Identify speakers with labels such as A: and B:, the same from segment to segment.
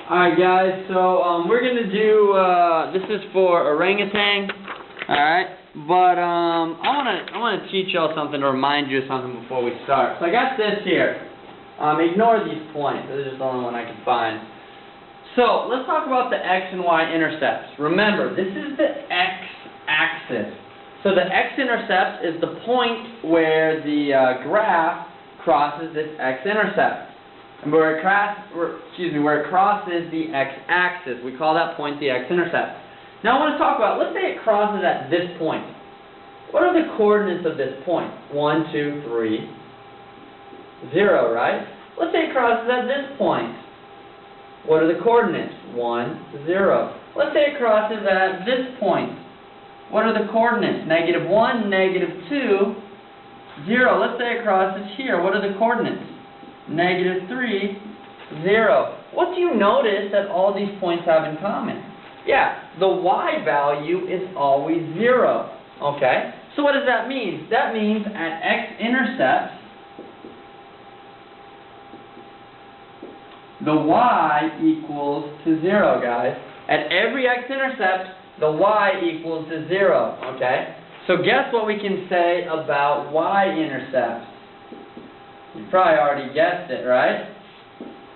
A: Alright guys, so we're gonna do this is for orangutan, alright, but I wanna teach y'all something to remind you of something before we start. So I got this here. Ignore these points, this is just the only one I can find. So let's talk about the x and y intercepts. Remember, this is the x-axis. So the x-intercept is the point where the graph crosses this x-intercept. And where it crosses the x-axis, we call that point the x-intercept. Now I want to talk about, let's say it crosses at this point. What are the coordinates of this point? 1, 2, 3, 0, right? Let's say it crosses at this point. What are the coordinates? 1, 0. Let's say it crosses at this point. What are the coordinates? -1, -2, 0. Let's say it crosses here. What are the coordinates? -3, 0. What do you notice that all these points have in common? Yeah, the y value is always 0. Okay? So what does that mean? That means at x-intercepts, the y equals to 0, guys. At every x-intercept, the y equals to 0. Okay? So guess what we can say about y-intercepts? You probably already guessed it, right?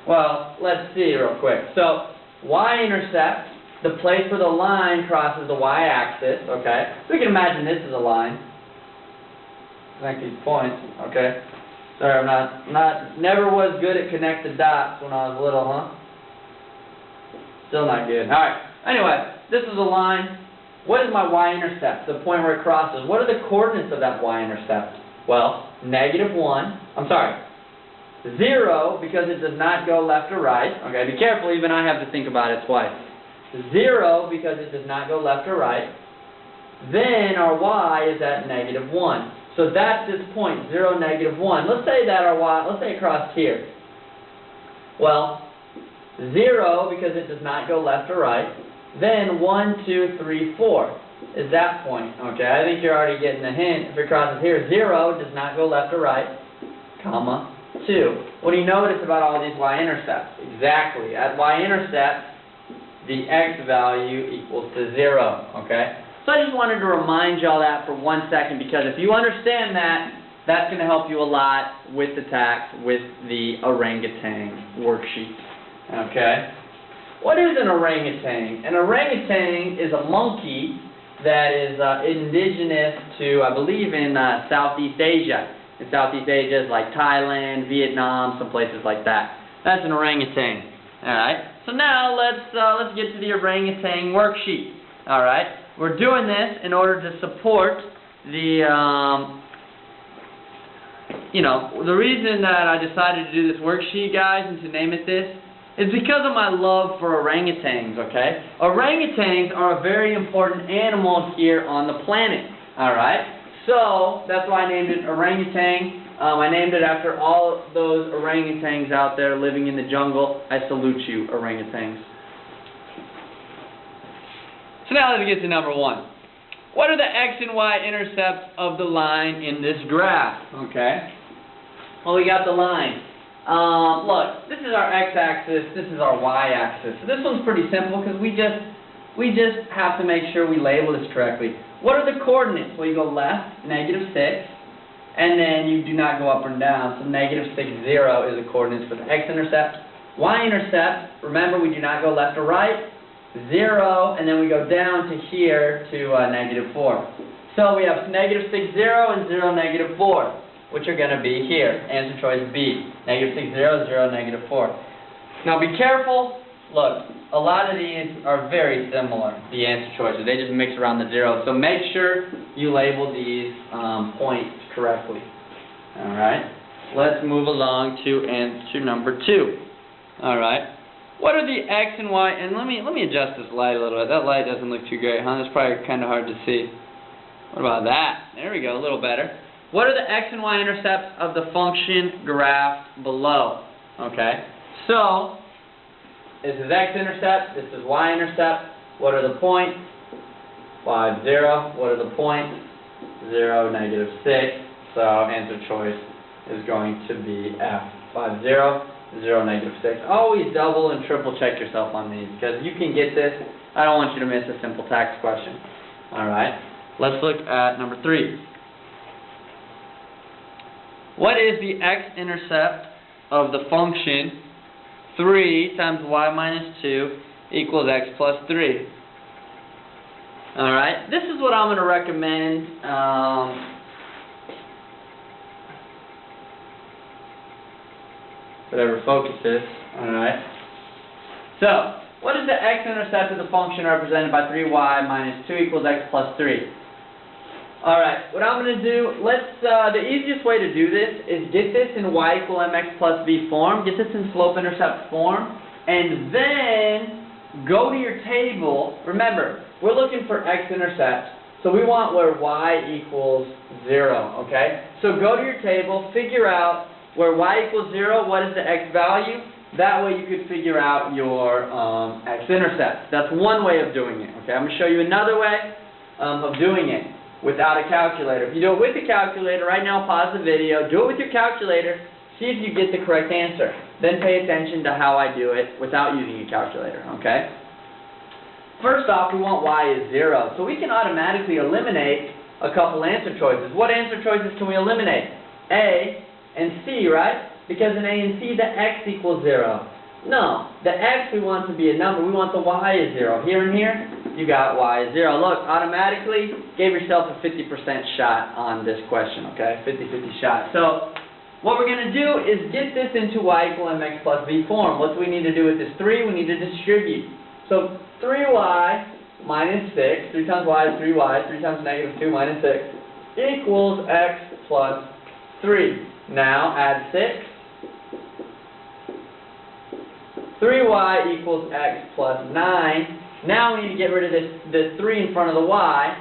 A: Well, let's see real quick. So, y-intercept, the place where the line crosses the y-axis, okay? So we can imagine this is a line. Connect these points, okay? Sorry, never was good at connected dots when I was little, huh? Still not good. Alright, anyway, this is a line. What is my y-intercept? The point where it crosses. What are the coordinates of that y-intercept? Well, -1, 0 because it does not go left or right. Okay, be careful, even I have to think about it twice. 0 because it does not go left or right. Then our y is at -1. So that's this point, 0, -1. Let's say that our y, let's say it crossed here. Well, 0 because it does not go left or right. Then 1, 2, 3, 4. Is that point. Okay, I think you're already getting the hint. If it crosses here, 0 does not go left or right, comma, 2. What do you notice about all these y-intercepts? Exactly. At y-intercept, the x value equals to 0. Okay? So I just wanted to remind y'all that for 1 second, because if you understand that, that's going to help you a lot with the tax, with the orangutan worksheet. Okay? What is an orangutan? An orangutan is a monkey that is indigenous to, I believe, in Southeast Asia. In Southeast Asia, is like Thailand, Vietnam, some places like that. That's an orangutan. All right. So now let's get to the orangutan worksheet. All right. We're doing this in order to support the, the reason that I decided to do this worksheet, guys, and to name it this, it's because of my love for orangutans, okay? Orangutans are a very important animal here on the planet, alright? So, that's why I named it orangutan. I named it after all those orangutans out there living in the jungle. I salute you, orangutans. So now let's get to number 1. What are the x and y intercepts of the line in this graph, okay? Well, we got the line. Look, this is our x-axis, this is our y-axis. So this one's pretty simple because we just have to make sure we label this correctly. What are the coordinates? Well, you go left, -6, and then you do not go up and down. So -6, 0 is the coordinates for the x-intercept. Y-intercept, remember we do not go left or right. 0, and then we go down to here to -4. So we have -6, 0 and 0, -4. Which are going to be here. Answer choice B. -6, 0, 0, -4. Now be careful. Look, a lot of these are very similar, the answer choices. They just mix around the zeros. So make sure you label these points correctly. Alright. Let's move along to answer number 2. Alright. What are the x and y? And let me adjust this light a little bit. That light doesn't look too great, huh? It's probably kind of hard to see. What about that? There we go, a little better. What are the x and y intercepts of the function graph below? Okay, so this is x-intercept, this is y-intercept. What are the points? 5, 0. What are the points? 0, -6. So answer choice is going to be F. 5, 0, 0, negative 6. Always double and triple check yourself on these, because you can get this. I don't want you to miss a simple tax question. Alright, let's look at number 3. What is the x-intercept of the function 3 times y minus 2 equals x plus 3? Alright, this is what I'm going to recommend. Whatever focus is. Alright. So, what is the x-intercept of the function represented by 3y minus 2 equals x plus 3? Alright, what I'm going to do, the easiest way to do this is get this in y equal mx plus b form, get this in slope-intercept form, and then go to your table. Remember, we're looking for x-intercepts, so we want where y equals 0, okay? So go to your table, figure out where y equals 0, what is the x value? That way you could figure out your x-intercept. That's one way of doing it, okay? I'm going to show you another way of doing it without a calculator. If you do it with a calculator, right now pause the video, do it with your calculator, see if you get the correct answer. Then pay attention to how I do it without using a calculator, okay? First off, we want y is 0, so we can automatically eliminate a couple answer choices. What answer choices can we eliminate? A and C, right? Because in A and C, the x equals 0. No, the x we want to be a number. We want the y is 0. Here and here, you got y is 0. Look, automatically gave yourself a 50% shot on this question, okay? 50-50 shot. So what we're going to do is get this into y equal mx plus b form. What do we need to do with this 3? We need to distribute. So 3y minus 6, 3 times y is 3y, 3 times negative 2 minus 6, equals x plus 3. Now add 6. 3y equals x plus 9. Now we need to get rid of this 3 in front of the y.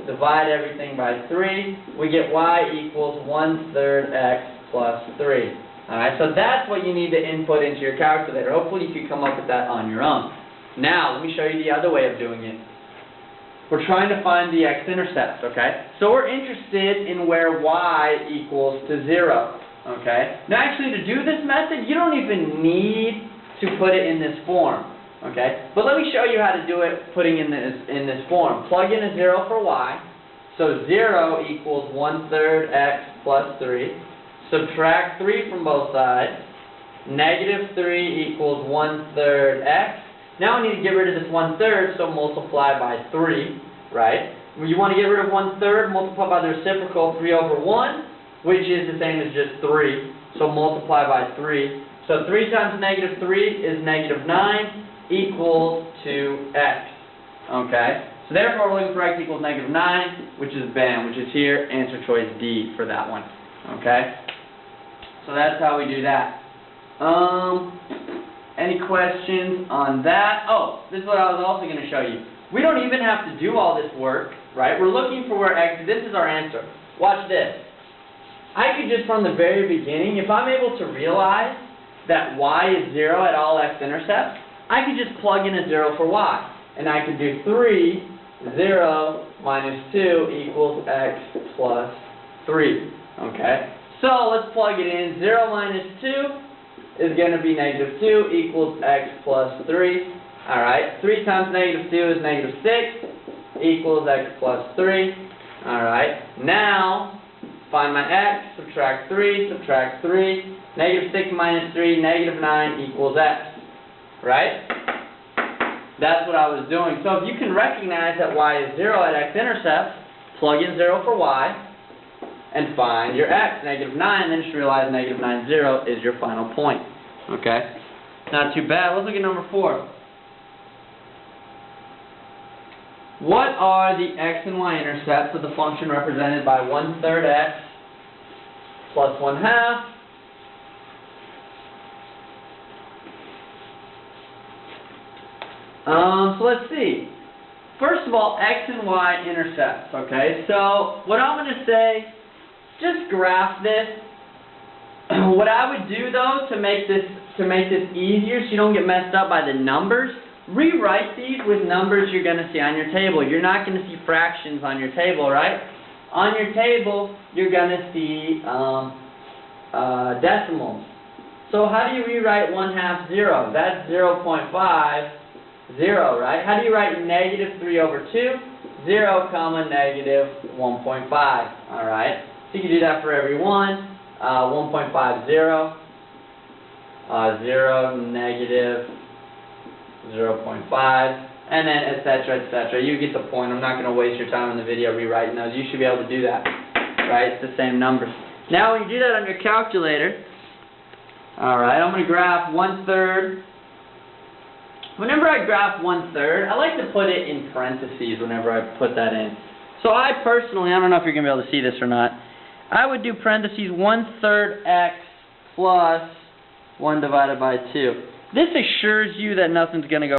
A: Divide everything by 3. We get y equals 1/3 x plus 3. Alright, so that's what you need to input into your calculator. Hopefully you can come up with that on your own. Now, let me show you the other way of doing it. We're trying to find the x-intercept, okay? So we're interested in where y equals to 0, okay? Now actually to do this method, you don't even need to put it in this form, okay? But let me show you how to do it putting in this form. Plug in a 0 for y, so 0 equals 1/3 x plus 3. Subtract 3 from both sides. Negative 3 equals 1/3 x. Now we need to get rid of this 1/3, so multiply by 3, right? When you want to get rid of 1/3, multiply by the reciprocal, 3 over 1, which is the same as just 3, so multiply by 3. So 3 times negative 3 is negative 9, equals to x, okay? So therefore we're looking for x equals negative 9, which is BAM, which is here, answer choice D for that one, okay? So that's how we do that. Any questions on that? Oh, this is what I was also going to show you. We don't even have to do all this work, right? We're looking for where x, this is our answer. Watch this. I could just from the very beginning, if I'm able to realize that y is 0 at all x-intercepts, I could just plug in a 0 for y. And I could do 3, 0 minus 2 equals x plus 3. Okay? So let's plug it in. 0 minus 2 is going to be negative 2 equals x plus 3. Alright, 3 times negative 2 is negative 6 equals x plus 3. Alright, now find my x, subtract 3, subtract 3. Negative 6 minus 3, negative 9 equals x. Right? That's what I was doing. So if you can recognize that y is 0 at x-intercepts, plug in 0 for y, and find your x, negative 9, then just realize negative 9, 0 is your final point. Okay? Not too bad. Let's look at number 4. What are the x and y intercepts of the function represented by 1/3 x plus 1/2 so let's see. First of all, x and y intercepts, okay? So what I'm going to say, just graph this. What I would do though to make this easier so you don't get messed up by the numbers, rewrite these with numbers you're going to see on your table. You're not going to see fractions on your table, right? On your table, you're going to see decimals. So how do you rewrite 1/2 0? That's 0.5, 0, right? How do you write negative 3 over 2? 0, comma, negative 1.5, all right? So you can do that for every one. 1.5, 0, 0, negative 0.5, and then etc., etc. You get the point. I'm not going to waste your time in the video rewriting those. You should be able to do that, right? It's the same numbers. Now when you do that on your calculator, all right, I'm going to graph 1/3. Whenever I graph 1/3, I like to put it in parentheses whenever I put that in. So I personally, I don't know if you're going to be able to see this or not, I would do parentheses 1/3 x plus 1 divided by 2. This assures you that nothing's going to go